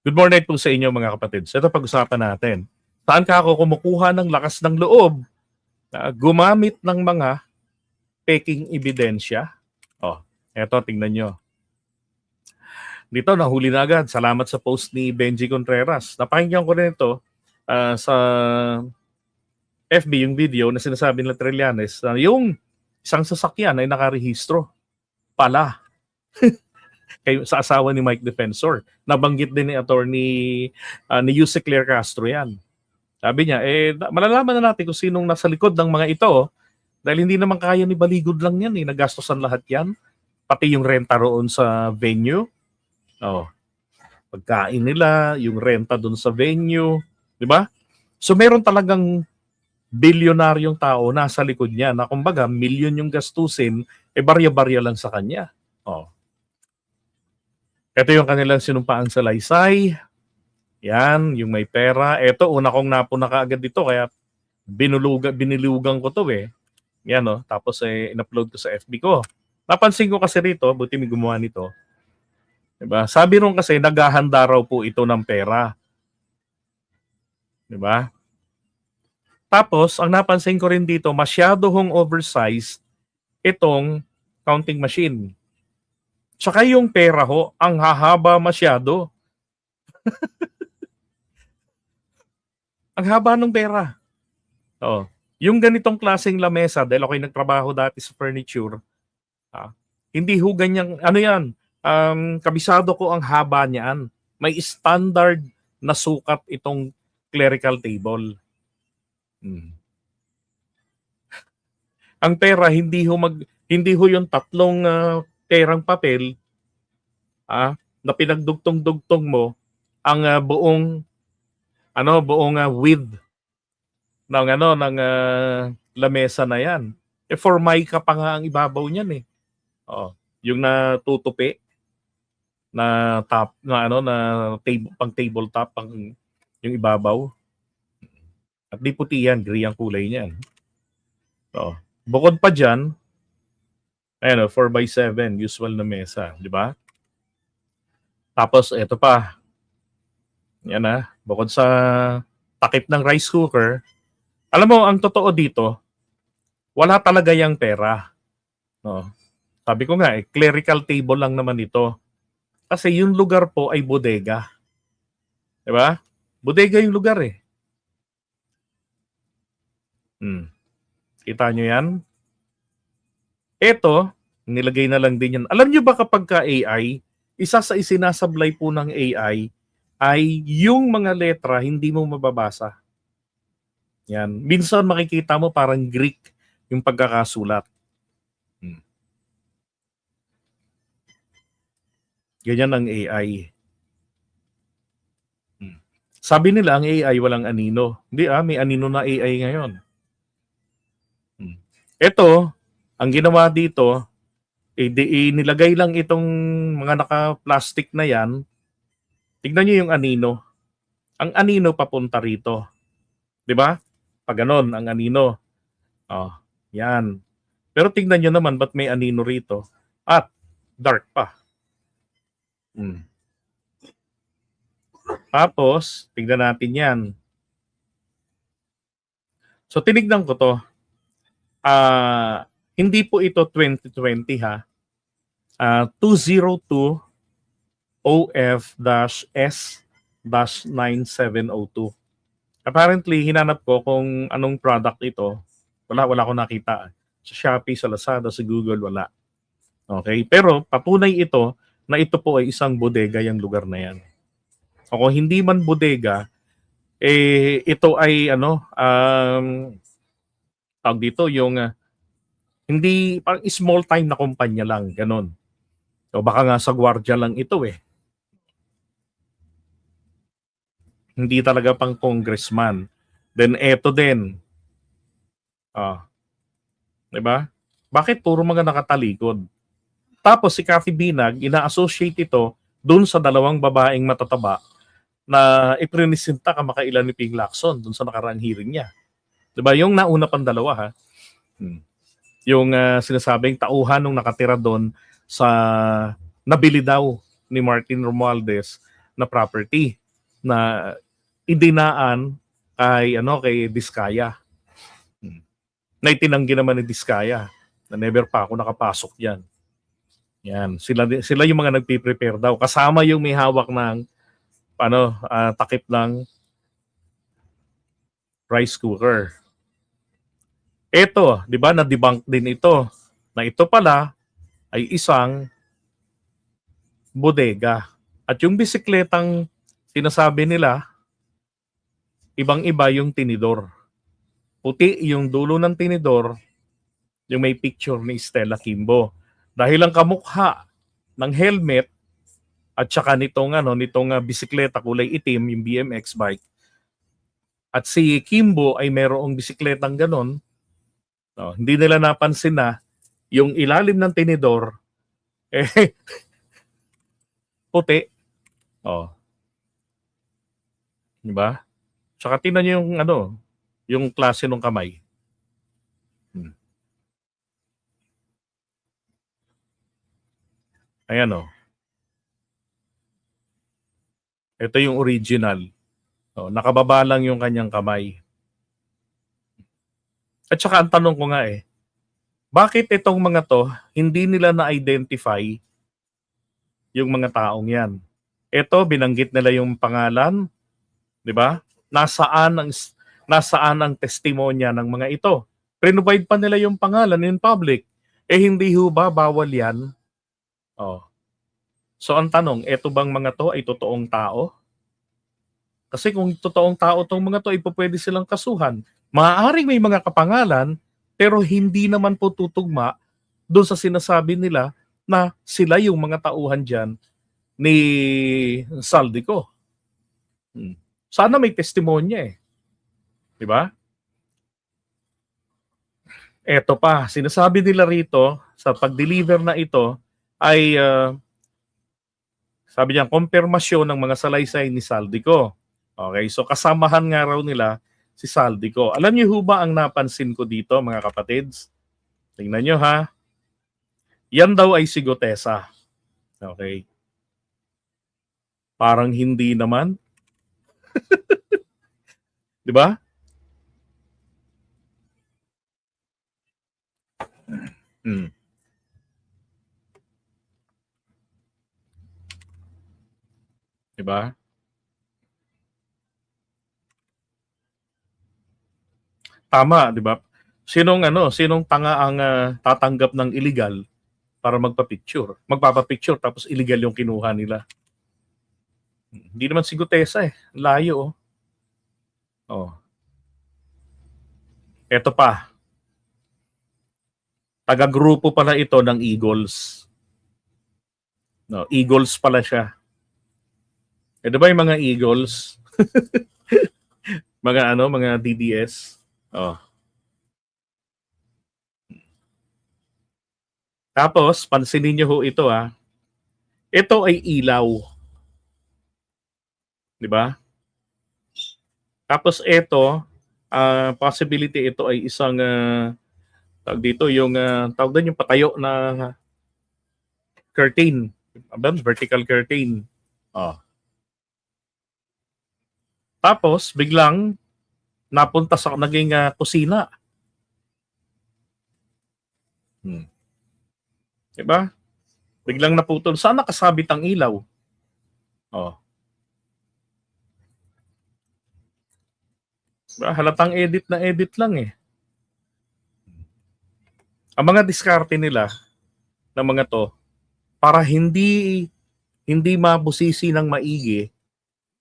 Good morning po sa inyo mga kapatid. So ito pag-usapan natin. Saan ka ako kumukuha ng lakas ng loob na gumamit ng mga peking ebidensya? Oh, eto tingnan nyo. Dito nahuli na agad. Salamat sa post ni Benji Contreras. Napakinggan ko rin ito sa FB yung video na sinasabi nila Trillanes na yung isang sasakyan ay nakarehistro pala sa asawa ni Mike Defensor. Nabanggit din ni attorney ni Yuse Claire Castro yan. Sabi niya, malalaman na natin kung sinong nasa likod ng mga ito dahil hindi naman kaya ni Baligod lang yan. Nagastosan lahat yan. Pati yung renta roon sa venue. Oh, pagkain nila, yung renta doon sa venue. Di ba? So meron talagang bilyonaryong tao nasa likod niya na kumbaga milyon yung gastusin, barya-barya lang sa kanya. Oh. Ito yung kanilang sinumpaang salaysay. Yan, yung may pera. Ito, una kong napuna kaagad dito, kaya binilugan ko to eh. Yan o, tapos in-upload ko sa FB ko. Napansin ko kasi rito, buti may gumawa nito. Diba? Sabi ron kasi, naghahanda raw po ito ng pera. Diba? Tapos, ang napansin ko rin dito, masyado hong oversized itong counting machine. Tsaka yung pera ho, ang hahaba masyado. Ang haba ng pera. Oh, yung ganitong klaseng lamesa, dahil ako'y nagtrabaho dati sa furniture, hindi ho ganyang, ano yan, kabisado ko ang haba niyan. May standard na sukat itong clerical table. Ang pera, hindi ho yung tatlong perang papel na pinagdugtong-dugtong mo ang buong width ng lamesa na yan. Formica pa nga ang ibabaw niyan eh. Oh, yung natutupi na top na table, pang tabletop pang yung ibabaw. At di puti yan, gray ang kulay niyan. Oh, bukod pa diyan, 4x7 usual na mesa, di ba? Tapos ito pa. Yan bukod sa takip ng rice cooker, alam mo, ang totoo dito, wala talaga yung pera. No? Sabi ko nga, clerical table lang naman ito. Kasi yung lugar po ay bodega. Diba? Bodega yung lugar eh. Kita nyo yan? Ito, nilagay na lang din yan. Alam nyo ba kapag ka AI, isa sa isinasablay po ng AI, ay yung mga letra hindi mo mababasa. Yan. Minsan makikita mo parang Greek yung pagkakasulat. Ganyan ang AI. Sabi nila ang AI walang anino. Hindi may anino na AI ngayon. Ito, ang ginawa dito, nilagay lang itong mga naka-plastic na yan. Tignan nyo yung anino. Ang anino papunta rito. Di ba? Pag ganon, ang anino. Oh, yan. Pero tignan nyo naman, ba't may anino rito? At dark pa. Tapos, tignan natin yan. So, tinignan ko to. Hindi po ito 2020 ha. 202 OF-S-9702. Apparently, hinanap ko kung anong product ito. Wala ko nakita. Sa Shopee, sa Lazada, sa Google, wala. Okay? Pero patunay ito na ito po ay isang bodega yung lugar na yan. O kung hindi man bodega, ito ay tawag dito yung hindi, parang small time na kumpanya lang, ganon. O baka nga sa gwardiya lang ito eh. Hindi talaga pang congressman. Then eto din. Diba? Bakit puro mga nakatalikod? Tapos si Cathy Binag, ina-associate ito dun sa dalawang babaeng matataba na iprinisinta kamakailan ni Ping Lacson dun sa nakaraang hearing niya. Diba? Yung nauna pang dalawa ha. Yung sinasabing tauhan nung nakatira doon sa nabili daw ni Martin Romualdez na property na idinaan kay Diskaya. Na itinanggi naman ni Diskaya na never pa ako nakapasok diyan. Yan, sila yung mga nagpi-prepare daw kasama yung may hawak ng takip ng rice cooker. Ito, 'di ba, na-debunk din ito na ito pala ay isang bodega. At yung bisikletang sinasabi nila, ibang-iba yung tinidor. Puti yung dulo ng tinidor, yung may picture ni Stella Kimbo. Dahil ang kamukha ng helmet at saka nitong bisikleta kulay itim, yung BMX bike. At si Kimbo ay merong bisikletang ganon. No, hindi nila napansin na yung ilalim ng tinidor puti. Oh. Di ba? Tsaka tingnan niyo yung klase ng kamay. Ayan Ito yung original. Nakababa lang yung kanyang kamay. At saka ang tanong ko nga bakit itong mga to, hindi nila na-identify yung mga taong yan? Ito, binanggit nila yung pangalan, di ba? Nasaan ang testimonya ng mga ito? Provide pa nila yung pangalan in public. Hindi ho ba bawal yan? So ang tanong, eto bang mga to ay totoong tao? Kasi kung totoong tao tong mga to, pwede silang kasuhan. Maaaring may mga kapangalan, pero hindi naman po tutugma doon sa sinasabi nila na sila yung mga tauhan dyan ni Saldico. Sana may testimonya Di ba? Eto pa, sinasabi nila rito sa pag-deliver na ito ay sabi niya, konfirmasyon ng mga salaysay ni Saldico. Okay, so kasamahan nga raw nila si Saldico. Alam niyo ho ba ang napansin ko dito, mga kapatids? Tingnan niyo ha. Yan daw ay si Gutesa. Okay. Parang hindi naman. Di ba? Di ba? Tama, di ba? Sinong tanga ang tatanggap ng illegal para magpa-picture? Magpapa-picture tapos illegal yung kinuha nila. Hindi naman si Gutesa Layo Ito pa. Taga-grupo pala ito ng Eagles. Eagles pala siya. Di ba yung mga Eagles? mga DDS. Tapos, pansinin niyo ho ito Ito ay ilaw. Di ba? Tapos ito, possibility ito ay isang tawag dito yung tawag doon yung patayo na curtain, vertical curtain. Tapos biglang napunta sa naging kusina. Diba? Biglang naputol. Saan nakasabit ang ilaw? Diba? Halatang edit na edit lang Ang mga diskarte nila ng mga to para hindi mabusisi ng maigi,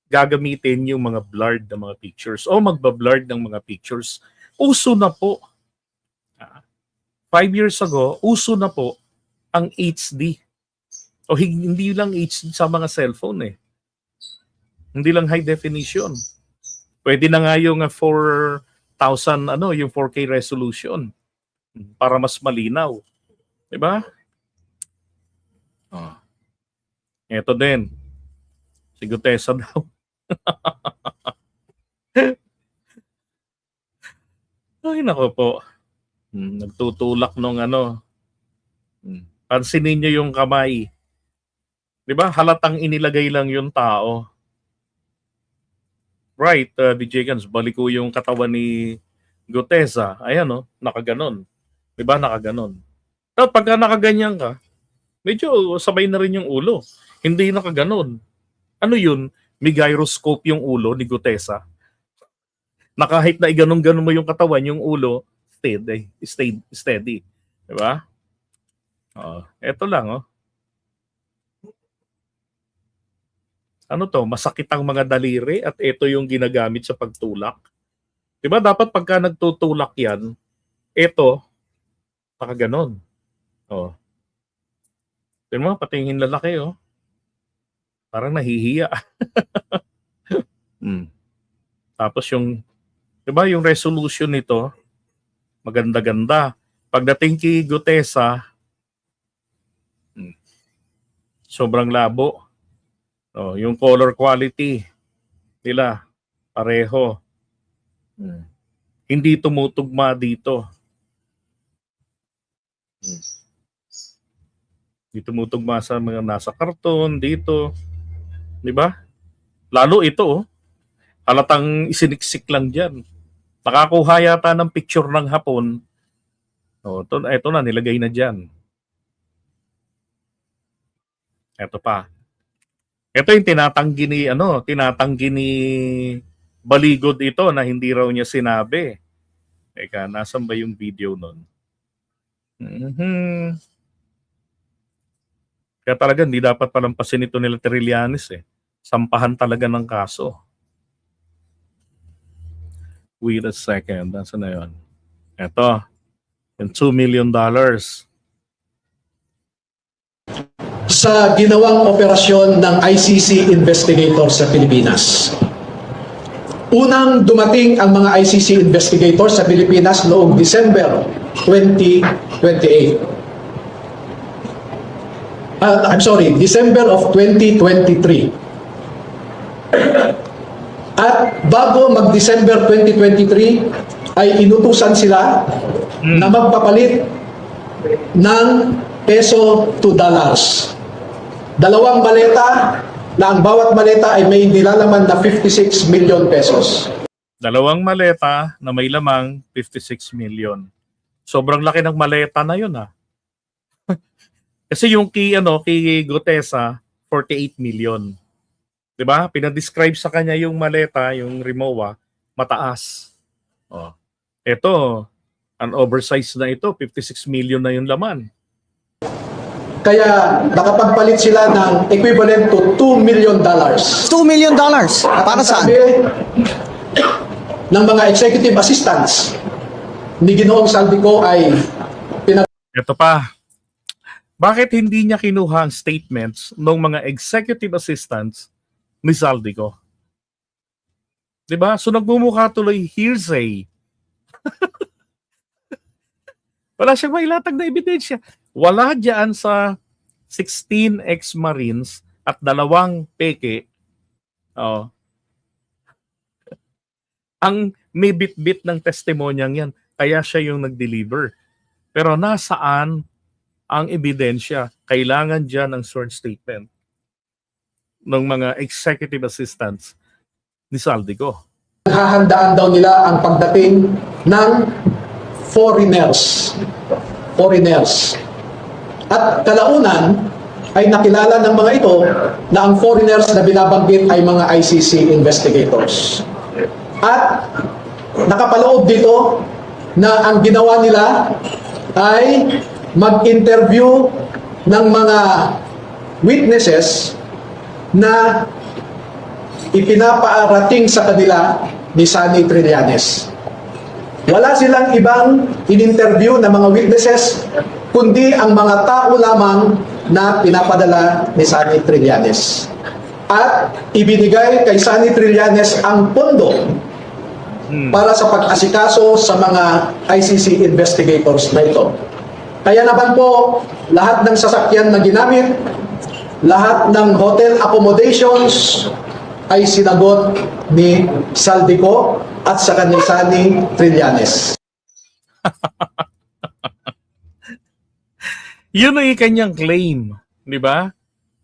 gagamitin yung mga blurred na mga pictures o magba-blurred ng mga pictures. Uso na po. 5 years ago, uso na po ang HD. O hindi lang HD sa mga cellphone Hindi lang high definition. Pwede na nga yung 4,000 yung 4K resolution para mas malinaw. 'Di ba? Ito din. Si Gutesa daw. Ay, nako po. Nagtutulak nung Pansinin niyo yung kamay. 'Di ba? Halatang inilagay lang yung tao. Right, DJ Gans, balik ko yung katawan ni Gutesa. Ayan, no, nakaganon. 'Di ba, nakaganon. Tapos pagka nakaganyan ka, medyo sabay na rin yung ulo. Hindi nakaganon. Ano yun? May gyroscope yung ulo ni Gutesa. Na kahit na iganong-ganon mo yung katawan, yung ulo, steady. 'Di ba? Oh, eto lang, oh. Ano to, masakit ang mga daliri at ito yung ginagamit sa pagtulak. 'Di ba dapat pagka nagtutulak 'yan, ito nakaganon. Oh. Tingnan mo pati yung lalaki, oh. Parang nahihiya. Hmm. Tapos yung 'di ba yung resolution nito, maganda-ganda. Pagdating kay Gutesa, sobrang labo. Oh, yung color quality nila pareho. Hindi tumutugma dito. Hindi tumutugma sa mga nasa karton dito. 'Di ba? Lalo ito, oh. Halatang isiniksik lang diyan. Nakakuha yata ng picture ng hapon. Oh, ito na nilagay na diyan. Ito pa. Ito yung tinatanggi ni Baligod ito na hindi raw niya sinabi. Teka, nasan ba yung video nun? Kaya talaga hindi dapat palampasin ito nila Trillanes eh. Sampahan talaga ng kaso. Wait a second, nasan na yun? Ito, yung $2 million. Sa ginawang operasyon ng ICC investigator sa Pilipinas. Unang dumating ang mga ICC investigator sa Pilipinas noong December 2028. December of 2023. At bago mag-December 2023 ay inutusan sila na magpapalit ng peso to dollars. Dalawang maleta na ang bawat maleta ay may nilalaman na 56 million pesos. Dalawang maleta na may lamang 56 million. Sobrang laki ng maleta na yun, ha. Kasi yung kay Gutesa, 48 million. 'Di ba? Pinadescribe sa kanya yung maleta, yung Rimowa, mataas. Oh. Ito, an oversized na ito, 56 million na yung laman. Kaya nakapagpalit sila ng equivalent to $2 million. $2 million? Para saan? Sabi ng mga executive assistants ni Ginoong Saldico ay Ito pa. Bakit hindi niya kinuha ang statements ng mga executive assistants ni Saldico? 'Di ba? So nagmumukha tuloy hearsay. Wala siyang mailatag na ebidensya. Wala diyan sa 16 ex-Marines at 2 peke. Oh. Ang may bit-bit ng testimonyang yan. Kaya siya yung nag-deliver. Pero nasaan ang ebidensya? Kailangan dyan ng sworn statement ng mga executive assistants ni Saldico. hahandaan daw nila ang pagdating ng foreigners. At kalaunan ay nakilala ng mga ito na ang foreigners na binabanggit ay mga ICC investigators. At nakapaloob dito na ang ginawa nila ay mag-interview ng mga witnesses na ipinapaarating sa kanila ni Sunny Trillanes. Wala silang ibang in-interview na mga witnesses kundi ang mga tao lamang na pinapadala ni Sunny Trillanes. At ibinigay kay Sunny Trillanes ang pondo para sa pag-asikaso sa mga ICC investigators na ito. Kaya naman po, lahat ng sasakyan na ginamit, lahat ng hotel accommodations ay sinagot ni Saldico at sa ni Sunny Trillanes. Yun ang kanyang claim, di ba?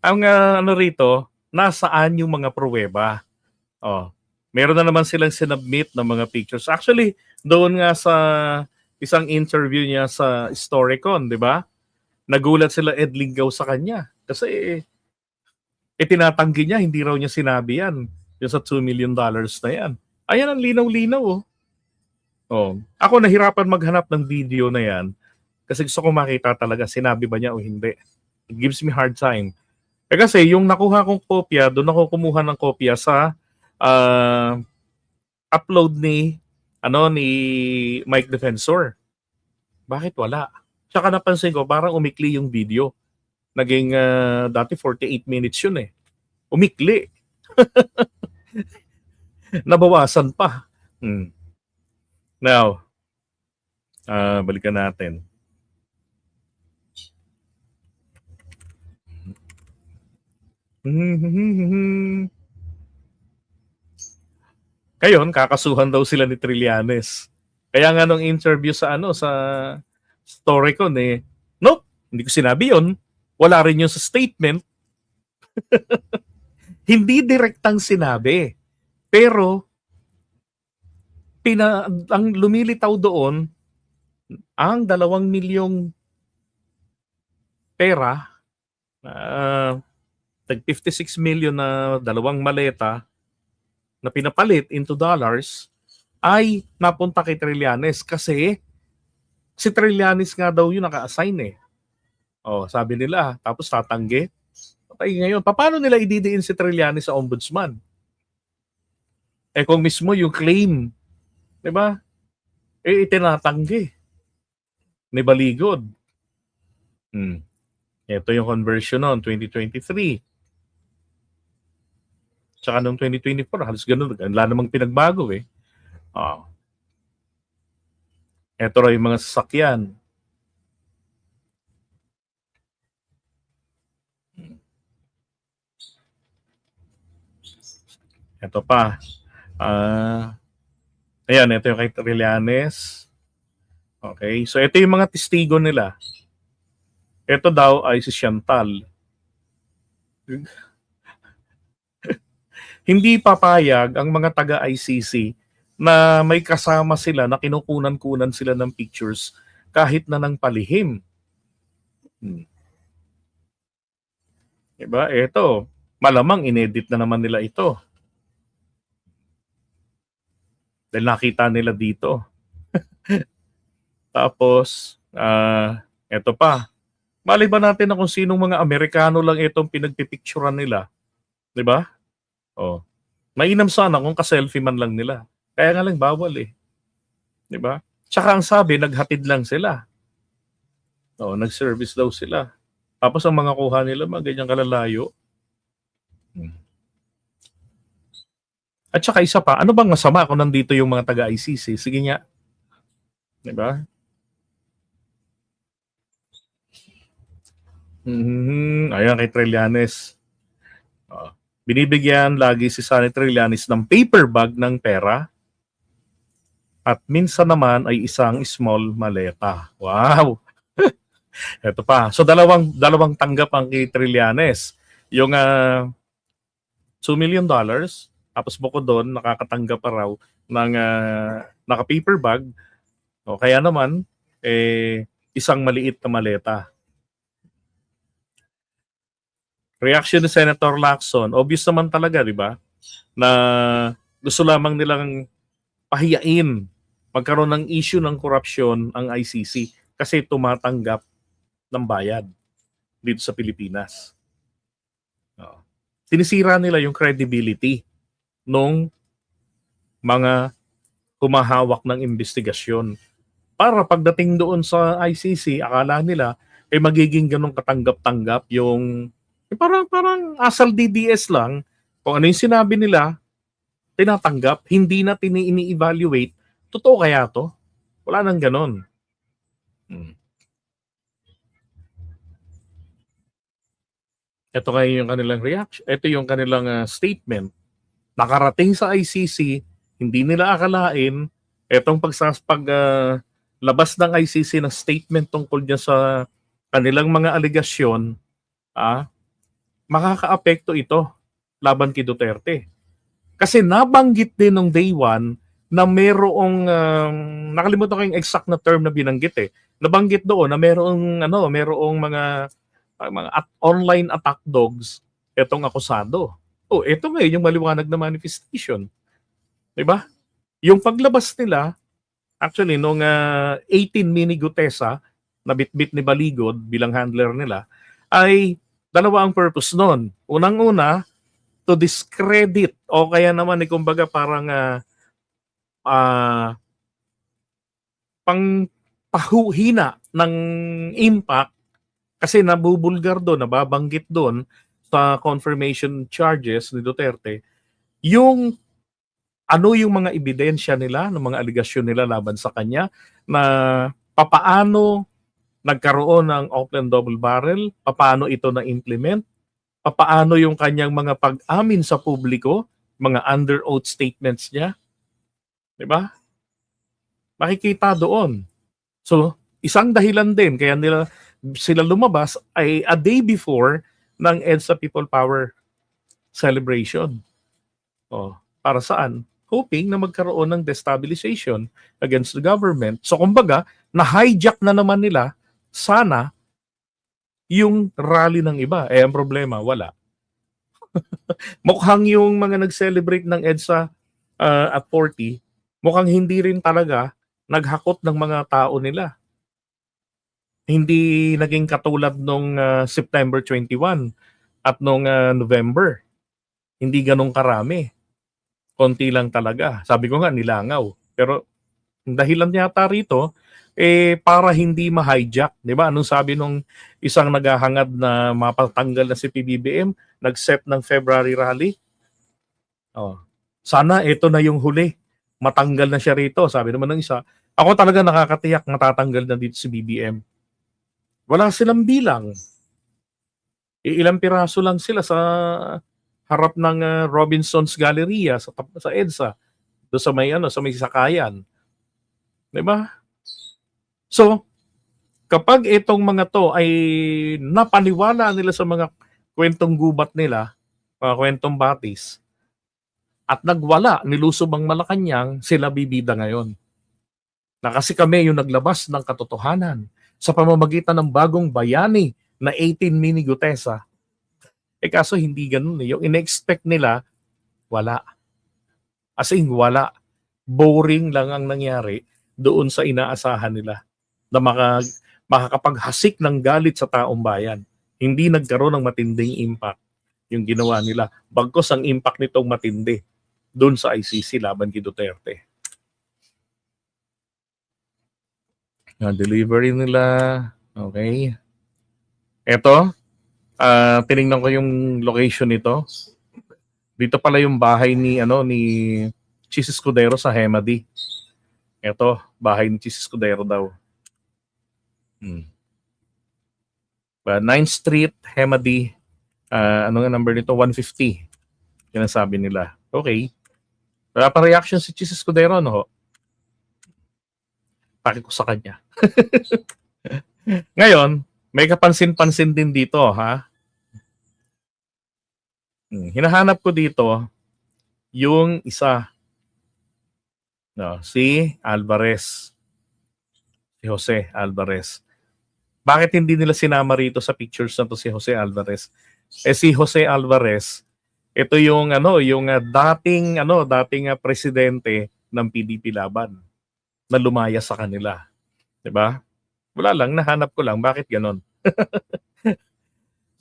Ang ano rito, nasaan yung mga pruweba? Oh, meron na naman silang sinubmit ng mga pictures. Actually, doon nga sa isang interview niya sa Storycon, di ba? Nagulat sila Ed Lingaw sa kanya. Kasi itinatanggi niya, hindi raw niya sinabi yan. Yung sa $2 million na yan. Ayan ang linaw-linaw, oh. Oh. Ako nahirapan maghanap ng video na yan kasi gusto ko makita talaga sinabi ba niya o hindi. It gives me hard time. Kasi yung nakuha kong kopya, doon ako kumuha ng kopya sa upload ni ni Mike Defensor. Bakit wala? Tsaka napansin ko parang umikli yung video. Naging dati 48 minutes yun eh. Umikli. Nabawasan pa. Now, balikan natin. Ngayon, kakasuhan daw sila ni Trillanes. Kaya nga nung interview sa sa Storycon nope, hindi ko sinabi yon. Wala rin yun sa statement. Hindi direktang sinabi. Pero ang lumilitaw doon ang 2 milyong pera, tag 56 million na 2 maleta na pinapalit into dollars ay napunta kay Trillanes kasi si Trillanes nga daw yung naka-assign eh. Oh, sabi nila, tapos tatanggi. Patay ngayon, paano nila ididiin si Trillanes sa ombudsman? Kung mismo yung claim, 'di ba? Itinatanggi ni Baligod. Ito yung conversion noon 2023. Tsaka noong 2024, halos ganun. Wala namang pinagbago eh. Ito raw yung mga sasakyan. Ito pa. Ayan, ito yung kay Trillanes. Okay, so ito yung mga testigo nila. Ito daw ay si Chantal. Hindi papayag ang mga taga-ICC na may kasama sila na kinukunan-kunan sila ng pictures kahit na ng palihim. Diba? Ito, malamang inedit na naman nila ito. Dahil nakita nila dito. Tapos, ito pa. Malay ba natin na kung sinong mga Amerikano lang itong pinagpipicturan nila? Diba? Oh. Mainam sana kung ka-selfie man lang nila. Kaya nga lang bawal eh. 'Di ba? Tsaka ang sabi, naghatid lang sila. Oh, nag-service daw sila. Tapos ang mga kuha nila, mga ganyang kalalayo. At saka isa pa, ano bang masama kung nandito yung mga taga-ICC? Sige nga. 'Di ba? Ayan kay Trillanes. Binibigyan lagi si Sonny Trillanes ng paper bag ng pera at minsan naman ay isang small maleta. Wow! Ito pa. So dalawang tanggap ang kay Trillanes. Yung $2 million, tapos bukod doon, nakakatanggap pa raw ng naka-paper bag. O kaya naman, isang maliit na maleta. Reaction ni Senator Lacson, obvious naman talaga, di ba? Na gusto lamang nilang pahiyain, magkaroon ng issue ng korupsyon ang ICC kasi tumatanggap ng bayad dito sa Pilipinas. Sinisira nila yung credibility nung mga humahawak ng investigasyon. Para pagdating doon sa ICC, akala nila magiging ganun katanggap-tanggap yung parang asal DDS lang. Kung ano yung sinabi nila, tinatanggap, hindi na ini-evaluate. Totoo kaya to? Wala nang ganon. Ito kayo yung kanilang reaction. Ito yung kanilang statement. Nakarating sa ICC, hindi nila akalain etong labas ng ICC ng statement tungkol niya sa kanilang mga aligasyon, makakaapekto ito laban kay Duterte. Kasi nabanggit din nung day one na merong nakalimutan ko yung exact na term na binanggit eh. Nabanggit doon na merong mga online attack dogs etong akusado. Oh, ito ngayon yung maliwanag na manifestation. 'Di ba? Yung paglabas nila actually nung 18 Mini Gutesa na bitbit ni Baligod bilang handler nila ay dalawa ang purpose noon. Unang-una, to discredit o kaya naman kumbaga parang pang pahuhina ng impact kasi nabubulgar doon, nababanggit doon sa confirmation charges ni Duterte yung yung mga ebidensya nila, ng mga aligasyon nila laban sa kanya na papaano nagkaroon ng Auckland Double Barrel, papaano ito na-implement, papaano yung kanyang mga pag-amin sa publiko, mga under oath statements niya. 'Di ba? Makikita doon. So, isang dahilan din kaya sila lumabas ay a day before ng EDSA People Power celebration. Para saan? Hoping na magkaroon ng destabilization against the government. So, kumbaga, na-hijack na naman nila sana yung rally ng iba. Ang problema, wala. Mukhang yung mga nag-celebrate ng EDSA at 40, mukhang hindi rin talaga naghakot ng mga tao nila. Hindi naging katulad nung September 21 at nung November. Hindi ganun karami. Konti lang talaga. Sabi ko nga, nilangaw. Pero ang dahilan yata rito, para hindi ma-hijack. Di ba? Anong sabi nung isang naghahangad na mapatanggal na si PBBM, nag-set ng February rally? Sana ito na yung huli. Matanggal na siya rito. Sabi naman ng isa, ako talaga nakakatiyak matatanggal na dito si BBM. Wala silang bilang. Ilang piraso lang sila sa harap ng Robinson's Galleria sa EDSA. Do sa may sakayan. 'Di ba? So, kapag itong mga to ay napaniwala nila sa mga kwentong gubat nila, mga kwentong batis, at nagwala, nilusob ang Malacanang, sila bibida ngayon. Na kasi kami yung naglabas ng katotohanan sa pamamagitan ng bagong bayani na 18 Mini Gutesa. Kaso hindi ganun. Yung in-expect nila, wala. As in, wala. Boring lang ang nangyari doon sa inaasahan nila na makakapaghasik ng galit sa taong bayan. Hindi nagkaroon ng matinding impact yung ginawa nila. Bagkos ang impact nitong matindi doon sa ICC laban kay Duterte. Delivery nila. Okay. Ito, tiningnan ko yung location nito. Dito pala yung bahay ni Chis Escudero sa Hemadi. Ito, bahay ni Chis Escudero daw. 9th Street, Hemadi. Ano nga number nito? 150. Yan ang sabi nila. Okay. Wala pa reaction si Chis Escudero, no ho? Paki ko sa kanya. Ngayon, may kapansin-pansin din dito, ha? Hinahanap ko dito yung isa. Si Alvarez. Si Jose Alvarez. Bakit hindi nila sinama rito sa pictures na to si Jose Alvarez? Si Jose Alvarez, ito yung dating presidente ng PDP Laban na lumaya sa kanila. 'Di ba? Wala lang, nahanap ko lang bakit ganon.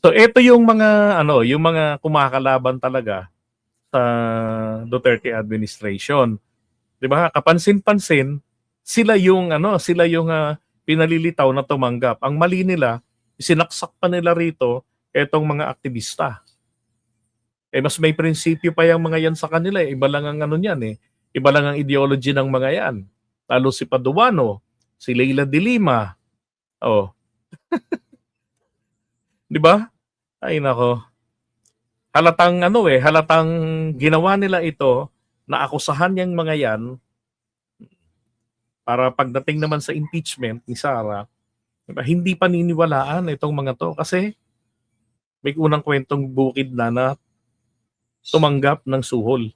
So ito yung mga kumakalaban talaga sa Duterte administration. 'Di ba? Kapansin-pansin, sila yung pinalilitaw na tumanggap. Ang mali nila, sinaksak pa nila rito etong mga aktivista. Mas may prinsipyo pa yung mga yan sa kanila. Iba lang ang Iba lang ang ideology ng mga yan. Lalo si Paduano, si Leila de Lima. Di ba? Ay nako. Halatang ginawa nila ito na akusahan yung mga yan para pagdating naman sa impeachment ni Sara, diba, hindi paniniwalaan itong mga to kasi May unang kwentong bukid na tumanggap ng suhol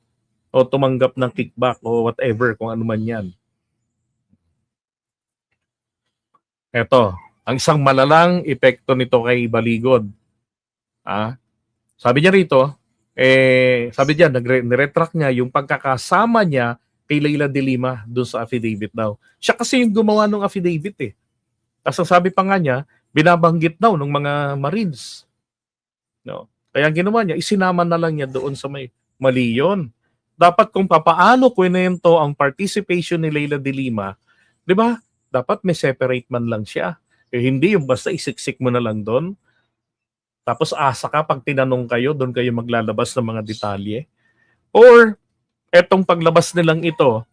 o tumanggap ng kickback o whatever kung ano man yan. Eto, ang isang malalang epekto nito kay Baligod. Sabi niya rito, sabi niya, niretract niya yung pagkakasama niya kay Leila de Lima doon sa affidavit daw. Siya kasi yung gumawa ng affidavit eh. Tapos ang sabi pa nga niya, binabanggit daw ng mga Marines. No? Kaya ang ginawa niya, isinama na lang niya doon sa may mali yun. Dapat kung papaano kwento ang participation ni Leila de Lima, di ba? Dapat may separate man lang siya. Hindi yung basta isiksik mo na lang doon. Tapos asa ka pag tinanong kayo, doon kayo maglalabas ng mga detalye. Or, etong paglabas nilang ito,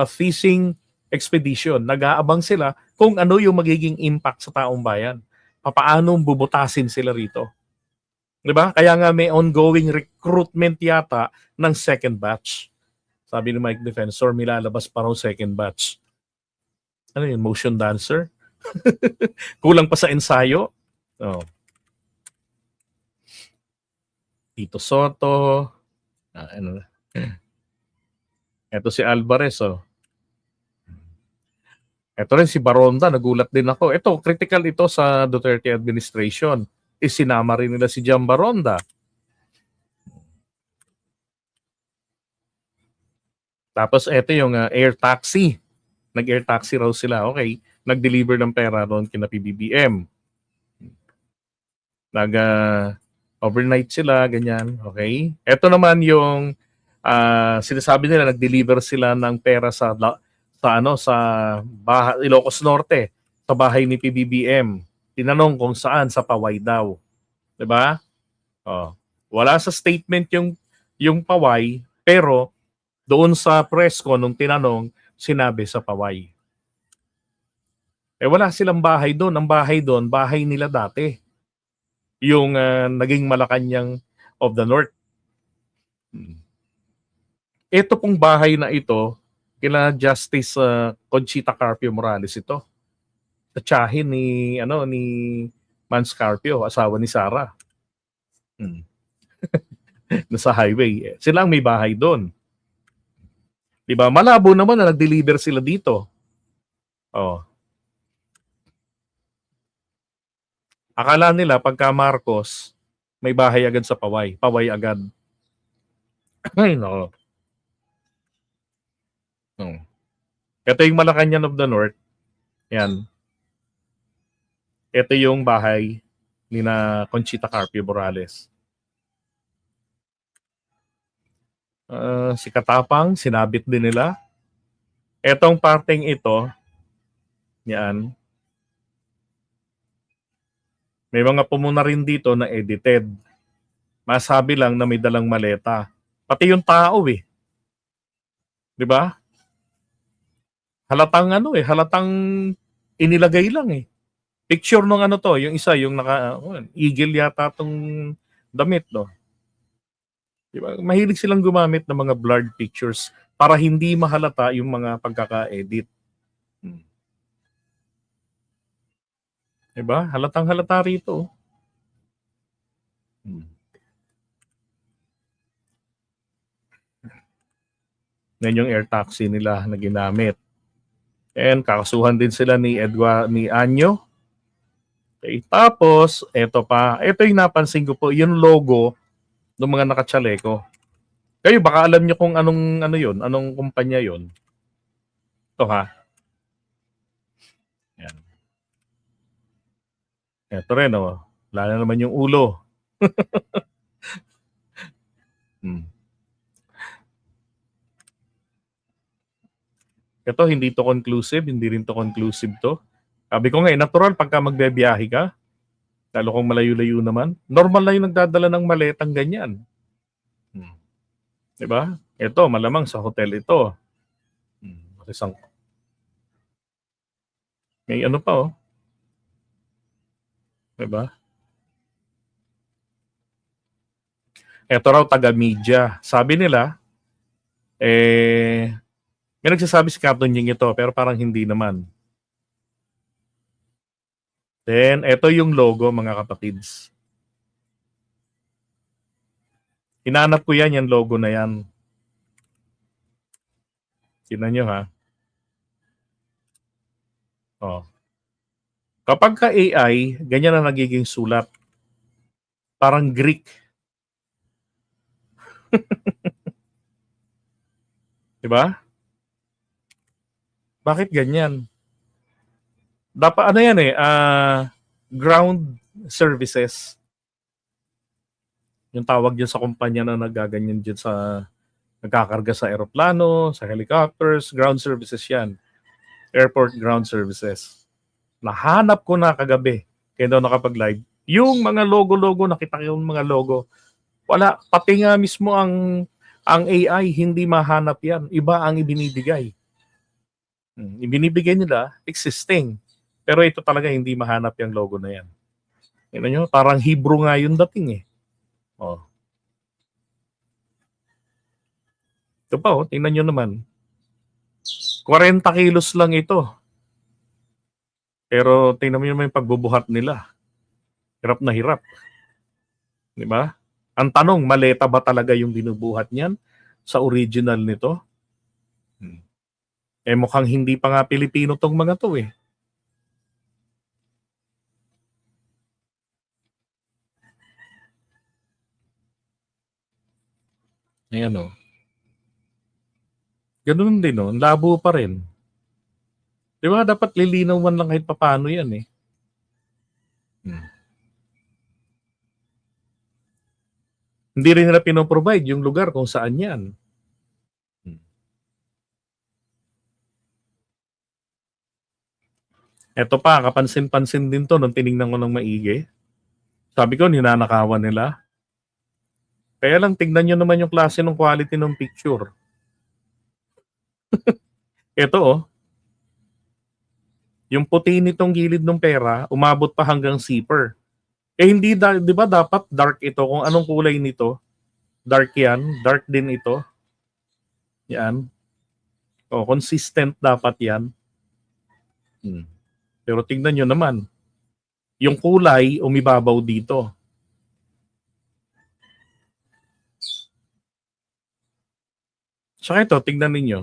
fishing expedition. Nag-aabang sila kung ano yung magiging impact sa taong bayan. Paano bubutasin sila rito. Diba? Kaya nga may ongoing recruitment yata ng second batch. Sabi ni Mike Defensor, milalabas pa raw second batch. Ano yun? Motion dancer? Kulang pa sa ensayo? Oh. Tito Soto. Ito si Alvarez. Oh. Ito rin si Baronda. Nagulat din ako. Ito, critical ito sa Duterte administration. Isinama rin nila si Jam Baronda. Tapos ito yung air taxi. Nag-air taxi raw sila. Okay. Nag-deliver ng pera doon kina PBBM. Overnight sila, ganyan. Okay. Ito naman yung sinasabi nila nag-deliver sila ng pera sa Ilocos Norte, sa bahay ni PBBM. Tinanong kung saan, sa Paway daw. 'Di ba? Oh. Wala sa statement yung Paway, pero doon sa press ko nung tinanong, sinabi sa Paway. Wala silang bahay doon. Ang bahay doon, bahay nila dati. Yung naging Malacanang of the North. Ito pong bahay na ito, kila Justice Conchita Carpio Morales ito. Sa tiyahin ni Mans Carpio, asawa ni Sara. Nasa highway. Sila ang may bahay doon. 'Di ba? Malabo naman na nag-deliver sila dito. Oh. Akala nila pagka Marcos, may bahay agad sa Paway. Paway agad. Ay, no. Ito yung Malacanang of the North. Yan. Ito yung bahay ni na Conchita Carpio Morales. Si Katapang, sinabit din nila. Etong parteng ito, yan. May mga pumuna rin dito na edited. Masabi lang na may dalang maleta. Pati yung tao eh. 'Di ba? Halatang halatang inilagay lang eh. Picture nung yung isa, yung eagle yata tong damit, no? Diba? Mahilig silang gumamit ng mga blurred pictures para hindi mahalata yung mga pagkaka-edit. Diba? Halatang halata rito. Yan yung air taxi nila na ginamit. And kakasuhan din sila ni Anyo. Okay. Tapos, ito yung napansin ko po, yung logo ng mga nakatsaleko. Kayo baka alam nyo kung anong kumpanya yon. Ito ha. Yan. Ito rin Wala na naman yung ulo. Ito, hindi to conclusive. Hindi rin to conclusive to. Sabi ko nga, natural pagka magbebiyahe ka. Lalo kung malayo-layo naman. Normal na yung nagdadala ng maletang ganyan. Diba? Ito, malamang sa hotel ito. May pa Diba? Ito raw taga-media. Sabi nila, may nagsasabi si Captain Ying ito, pero parang hindi naman. Then, ito yung logo, mga kapatids. Hinanap ko yan, yung logo na yan. Tingnan nyo ha. Oh. Kapag ka AI, ganyan na nagiging sulat. Parang Greek. Diba? Bakit ganyan? Dapat ano yan ground services. Yung tawag dyan sa kumpanya na nagaganyan dyan sa nagkakarga sa eroplano, sa helicopters, ground services yan. Airport ground services. Nahanap ko na kagabi, kaya daw nakapag-live, yung mga logo-logo, nakita ko yung mga logo. Wala, pati nga mismo ang AI, hindi mahanap yan. Iba ang ibinibigay. Ibinibigay nila, existing. Pero ito talaga hindi mahanap yung logo na yan. Tingnan nyo, parang Hebrew nga yung dating Oh. Ito pa tingnan nyo naman. 40 kilos lang ito. Pero tingnan mo naman yung pagbubuhat nila. Hirap na hirap. Di ba? Ang tanong, maleta ba talaga yung binubuhat niyan sa original nito? Mukhang hindi pa nga Pilipino tong mga to Ayan Ganun din labo pa rin. Di ba dapat lilinaw man lang kahit papaano yan Hindi rin nila pinoprovide yung lugar kung saan yan. Eto pa, kapansin-pansin din to nung tinignan ko ng maigi. Sabi ko, ninanakawan nila. Kaya lang, tignan nyo naman yung klase ng quality ng picture. Ito yung puti nitong gilid ng pera, umabot pa hanggang zipper. Hindi, di ba dapat dark ito? Kung anong kulay nito, dark yan. Dark din ito. Yan. Consistent dapat yan. Pero tingnan nyo naman, yung kulay umibabaw dito. Saka ito, tingnan ninyo.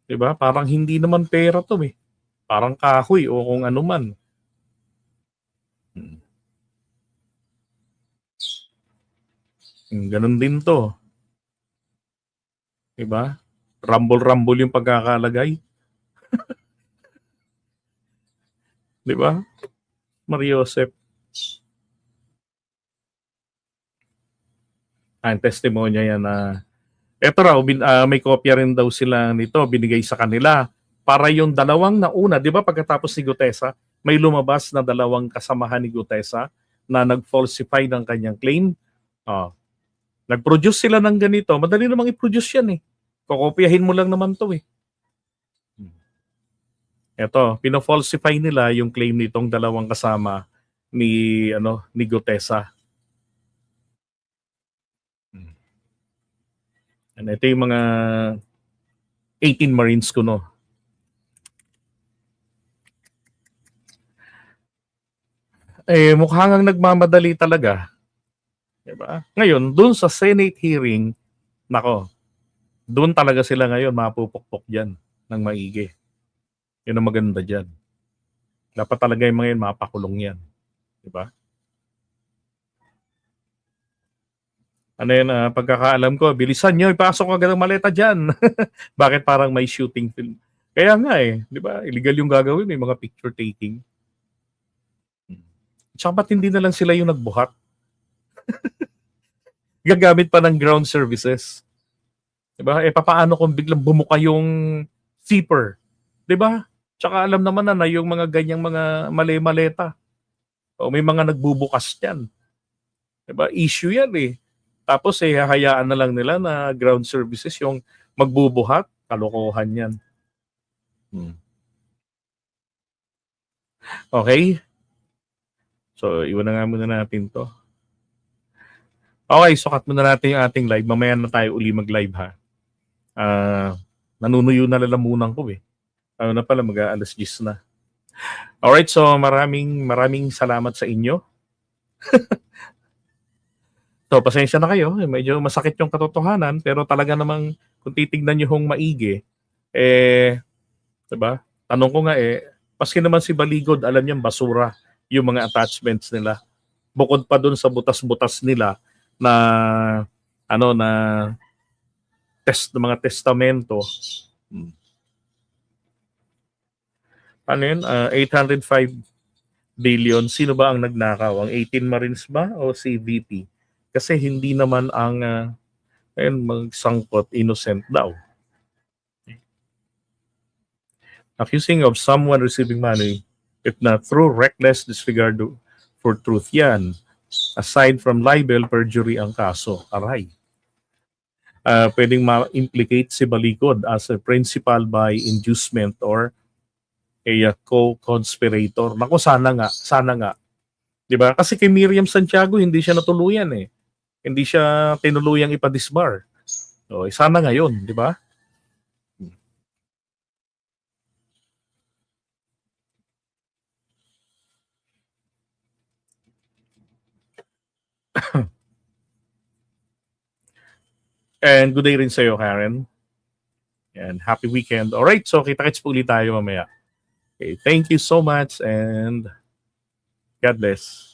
Diba? Parang hindi naman pera to Parang kahoy o kung ano man. Ganun din to. Diba? Rumble-rumble yung pagkakalagay. Diba? Mariosep. Ang testimonya yan na eto raw, may kopya rin daw sila nito, binigay sa kanila. Para yung dalawang nauna, di ba pagkatapos ni Gutesa, may lumabas na dalawang kasamahan ni Gutesa na nag-falsify ng kanyang claim. Nag-produce sila ng ganito. Madali namang i-produce yan Kokopyahin mo lang naman to Eto, pino-falsify nila yung claim nitong dalawang kasama ni Gutesa. And ito yung mga 18 Marines ko mukhang ang nagmamadali talaga. Diba? Ngayon, dun sa Senate hearing, dun talaga sila ngayon mapupukpok dyan ng maigi. Yun ang maganda dyan. Dapat talaga yung mga yun mapakulong yan. Diba? Ano yan, pagkakaalam ko, bilisan nyo, ipasok agad ang maleta dyan. Bakit parang may shooting film? Kaya nga di ba? Illegal yung gagawin, may mga picture taking. Tsaka ba't hindi na lang sila yung nagbuhat? Gagamit pa ng ground services. Diba? Papaano kung biglang bumuka yung zipper? Diba? Tsaka alam naman na yung mga ganyang mga mali-maleta. O may mga nagbubukas yan. Diba? Issue yan Tapos hahayaan na lang nila na ground services yung magbubuhat. Kalokohan yan. Okay? So, iwan na nga muna natin to. Okay, sukat muna natin yung ating live. Mamaya na tayo uli mag-live nanunuyo na lalamunan ko Ano na pala, mag-aalas 10 na. Alright, so maraming salamat sa inyo. So, pasensya na kayo. Medyo masakit yung katotohanan, pero talaga namang kung titignan nyo hong maigi, diba? Tanong ko nga paski naman si Baligod, alam niyang basura yung mga attachments nila. Bukod pa dun sa butas-butas nila na na mga testamento. Ano yun? 805 billion. Sino ba ang nagnakaw? Ang 18 Marines ba o si VP? Kasi hindi naman ang magsangkot innocent daw. Accusing of someone receiving money, if not through reckless disregard for truth, yan. Aside from libel, perjury ang kaso. Aray. Pwedeng ma-implicate si Baligod as a principal by inducement or a co-conspirator. Naku, sana nga. 'Di ba? Kasi kay Miriam Santiago hindi siya natuluyan Hindi siya tinuluyang ipa-disbar. So, sana ngayon, 'di ba? And good day rin sa'yo, Karen. And happy weekend. All right, so kita-kits po ulit tayo mamaya. Okay, thank you so much and God bless.